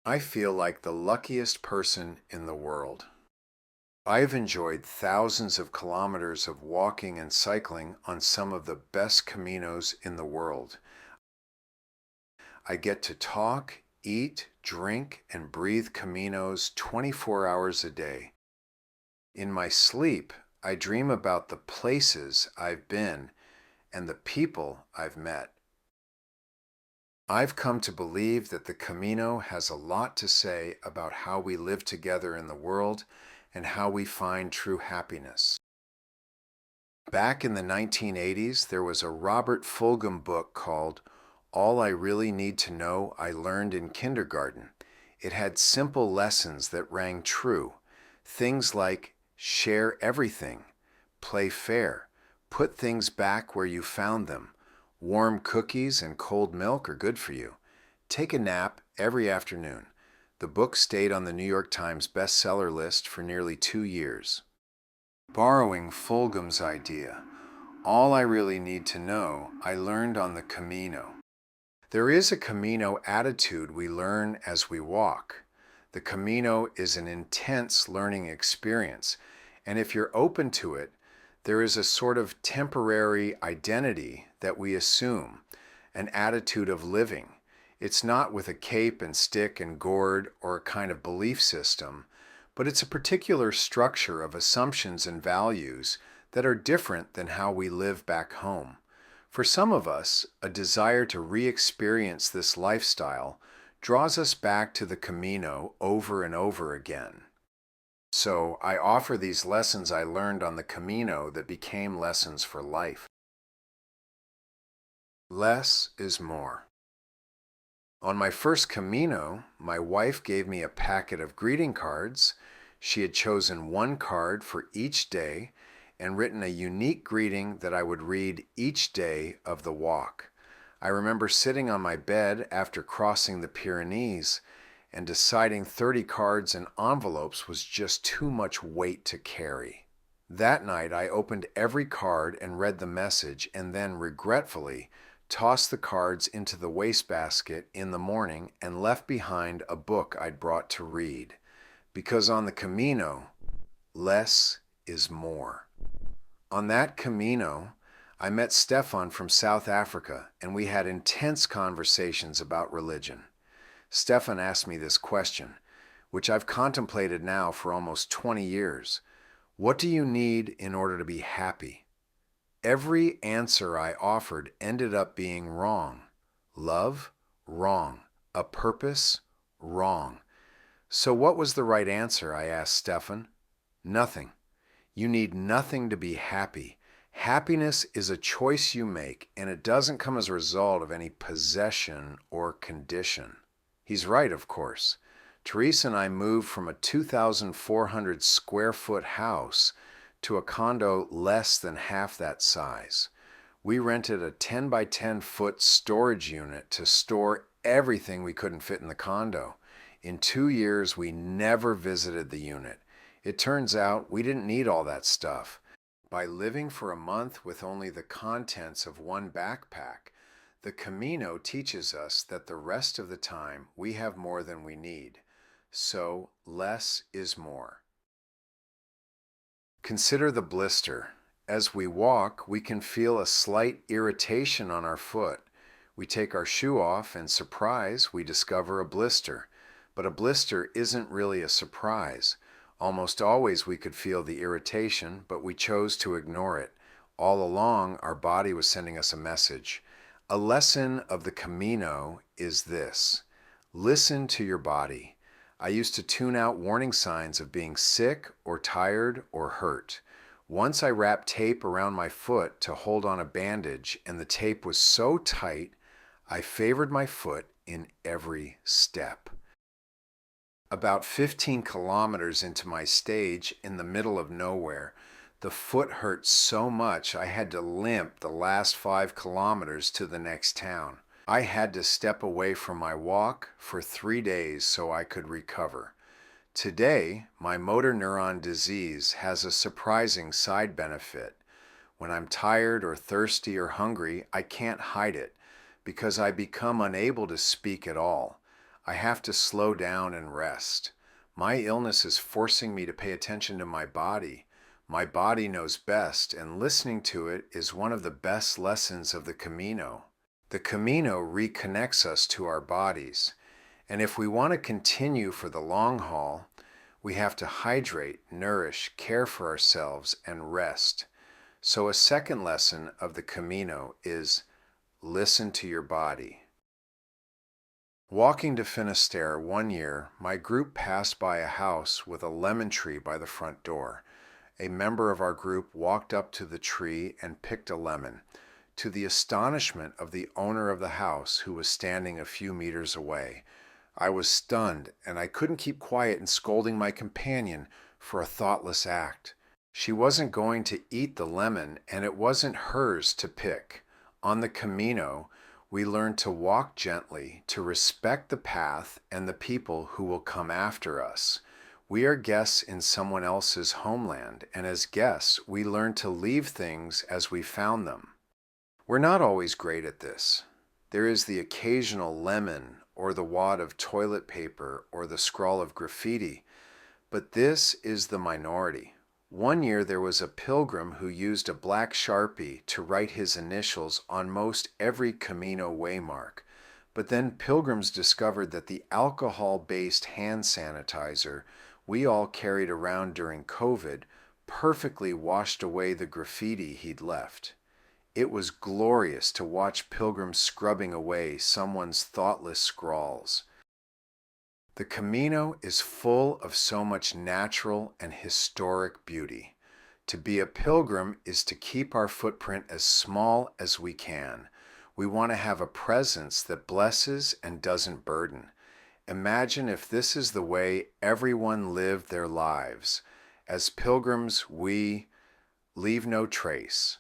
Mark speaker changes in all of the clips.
Speaker 1: I feel like the luckiest person in the world. I've enjoyed thousands of kilometers of walking and cycling on some of the best caminos in the world. I get to talk, eat, drink, and breathe caminos 24 hours a day. In my sleep, I dream about the places I've been and the people I've met. I've come to believe that the Camino has a lot to say about how we live together in the world and how we find true happiness. Back in the 1980s, there was a Robert Fulghum book called All I Really Need to Know I Learned in Kindergarten. It had simple lessons that rang true. Things like share everything, play fair, put things back where you found them. Warm cookies and cold milk are good for you. Take a nap every afternoon. The book stayed on the New York Times bestseller list for nearly 2 years. Borrowing Fulgham's idea, all I really need to know, I learned on the Camino. There is a Camino attitude we learn as we walk. The Camino is an intense learning experience, and if you're open to it, there is a sort of temporary identity that we assume, an attitude of living. It's not with a cape and stick and gourd or a kind of belief system, but it's a particular structure of assumptions and values that are different than how we live back home. For some of us, a desire to re-experience this lifestyle draws us back to the Camino over and over again. So I offer these lessons I learned on the Camino that became lessons for life. Less is more. On my first Camino, my wife gave me a packet of greeting cards. She had chosen one card for each day and written a unique greeting that I would read each day of the walk. I remember sitting on my bed after crossing the Pyrenees and deciding 30 cards and envelopes was just too much weight to carry. That night, I opened every card and read the message and then, regretfully, tossed the cards into the wastebasket in the morning and left behind a book I'd brought to read. Because on the Camino, less is more. On that Camino, I met Stefan from South Africa, and we had intense conversations about religion. Stefan asked me this question, which I've contemplated now for almost 20 years. What do you need in order to be happy? Every answer I offered ended up being wrong. Love? Wrong. A purpose? Wrong. So what was the right answer, I asked Stefan. Nothing. You need nothing to be happy. Happiness is a choice you make, and it doesn't come as a result of any possession or condition. He's right, of course. Teresa and I moved from a 2,400 square foot house to a condo less than half that size. We rented a 10 by 10 foot storage unit to store everything we couldn't fit in the condo. In 2 years, we never visited the unit. It turns out we didn't need all that stuff. By living for a month with only the contents of one backpack, the Camino teaches us that the rest of the time we have more than we need. So less is more. Consider the blister. As we walk, we can feel a slight irritation on our foot. We take our shoe off and surprise, we discover a blister. But a blister isn't really a surprise. Almost always we could feel the irritation, but we chose to ignore it. All along, our body was sending us a message. A lesson of the Camino is this: listen to your body. I used to tune out warning signs of being sick or tired or hurt. Once I wrapped tape around my foot to hold on a bandage, and the tape was so tight, I favored my foot in every step. About 15 kilometers into my stage in the middle of nowhere, the foot hurt so much I had to limp the last 5 kilometers to the next town. I had to step away from my walk for 3 days so I could recover. Today, my motor neuron disease has a surprising side benefit. When I'm tired or thirsty or hungry, I can't hide it because I become unable to speak at all. I have to slow down and rest. My illness is forcing me to pay attention to my body. My body knows best, and listening to it is one of the best lessons of the Camino. The Camino reconnects us to our bodies, and if we want to continue for the long haul, we have to hydrate, nourish, care for ourselves, and rest. So a second lesson of the Camino is listen to your body. Walking to Finisterre one year, my group passed by a house with a lemon tree by the front door. A member of our group walked up to the tree and picked a lemon, to the astonishment of the owner of the house, who was standing a few meters away. I was stunned, and I couldn't keep quiet in scolding my companion for a thoughtless act. She wasn't going to eat the lemon, and it wasn't hers to pick. On the Camino, we learn to walk gently, to respect the path and the people who will come after us. We are guests in someone else's homeland, and as guests, we learn to leave things as we found them. We're not always great at this. There is the occasional lemon, or the wad of toilet paper, or the scrawl of graffiti, but this is the minority. One year there was a pilgrim who used a black Sharpie to write his initials on most every Camino waymark. But then pilgrims discovered that the alcohol-based hand sanitizer we all carried around during COVID perfectly washed away the graffiti he'd left. It was glorious to watch pilgrims scrubbing away someone's thoughtless scrawls. The Camino is full of so much natural and historic beauty. To be a pilgrim is to keep our footprint as small as we can. We want to have a presence that blesses and doesn't burden. Imagine if this is the way everyone lived their lives. As pilgrims, we leave no trace.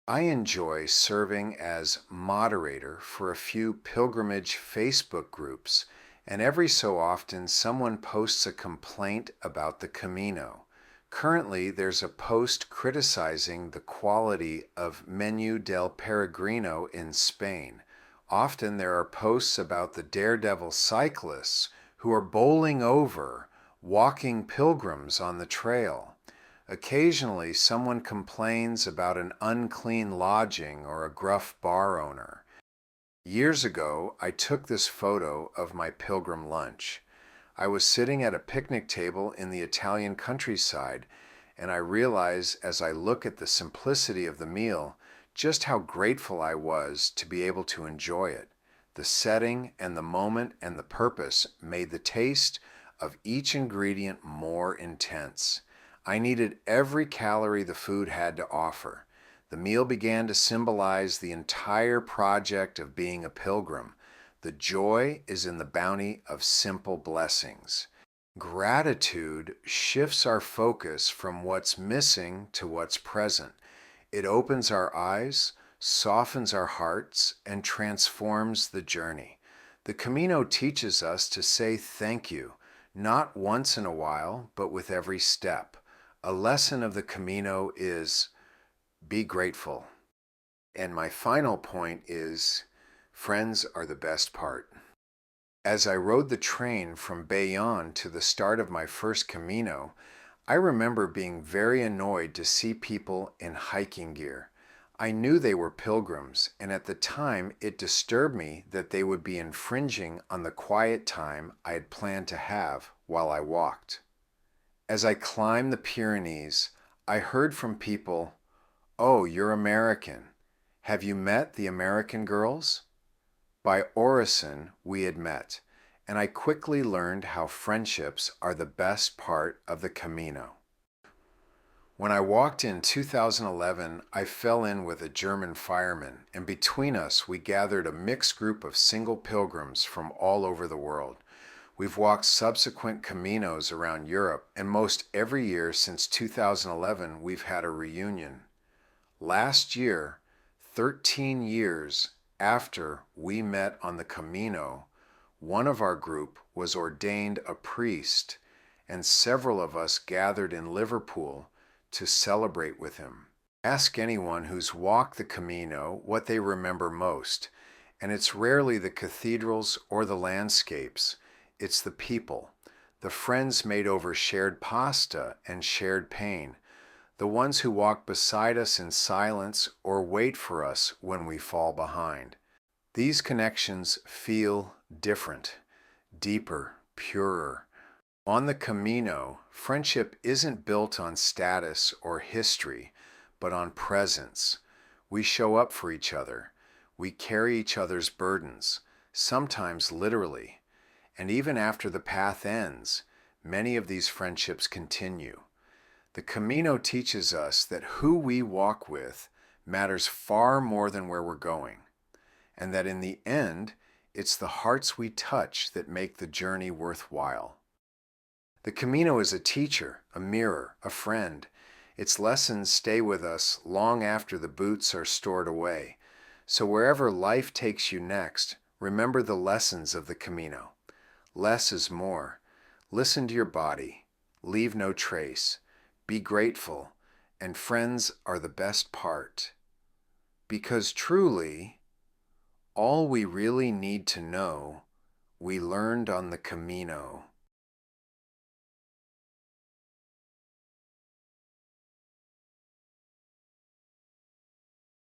Speaker 1: I enjoy serving as moderator for a few pilgrimage Facebook groups, and every so often someone posts a complaint about the Camino. Currently, there's a post criticizing the quality of Menú del Peregrino in Spain. Often there are posts about the daredevil cyclists who are bowling over walking pilgrims on the trail. Occasionally, someone complains about an unclean lodging or a gruff bar owner. Years ago, I took this photo of my pilgrim lunch. I was sitting at a picnic table in the Italian countryside, and I realize as I look at the simplicity of the meal, just how grateful I was to be able to enjoy it. The setting and the moment and the purpose made the taste of each ingredient more intense. I needed every calorie the food had to offer. The meal began to symbolize the entire project of being a pilgrim. The joy is in the bounty of simple blessings. Gratitude shifts our focus from what's missing to what's present. It opens our eyes, softens our hearts, and transforms the journey. The Camino teaches us to say thank you, not once in a while, but with every step. A lesson of the Camino is be grateful. And my final point is friends are the best part. As I rode the train from Bayonne to the start of my first Camino, I remember being very annoyed to see people in hiking gear. I knew they were pilgrims, and at the time it disturbed me that they would be infringing on the quiet time I had planned to have while I walked. As I climbed the Pyrenees, I heard from people, "Oh, you're American. Have you met the American girls?" By Orison, we had met, and I quickly learned how friendships are the best part of the Camino. When I walked in 2011, I fell in with a German fireman, and between us we gathered a mixed group of single pilgrims from all over the world. We've walked subsequent Caminos around Europe, and most every year since 2011 we've had a reunion. Last year, 13 years after we met on the Camino, one of our group was ordained a priest, and several of us gathered in Liverpool to celebrate with him. Ask anyone who's walked the Camino what they remember most, And it's rarely the cathedrals or the landscapes, it's the people, the friends made over shared pasta and shared pain, the ones who walk beside us in silence or wait for us when we fall behind. These connections feel different, deeper, purer. On the Camino, friendship isn't built on status or history, but on presence. We show up for each other. We carry each other's burdens, sometimes literally. And even after the path ends, many of these friendships continue. The Camino teaches us that who we walk with matters far more than where we're going, and that in the end, it's the hearts we touch that make the journey worthwhile. The Camino is a teacher, a mirror, a friend. Its lessons stay with us long after the boots are stored away. So wherever life takes you next, remember the lessons of the Camino. Less is more. Listen to your body. Leave no trace. Be grateful. And friends are the best part. Because truly, all we really need to know, we learned on the Camino.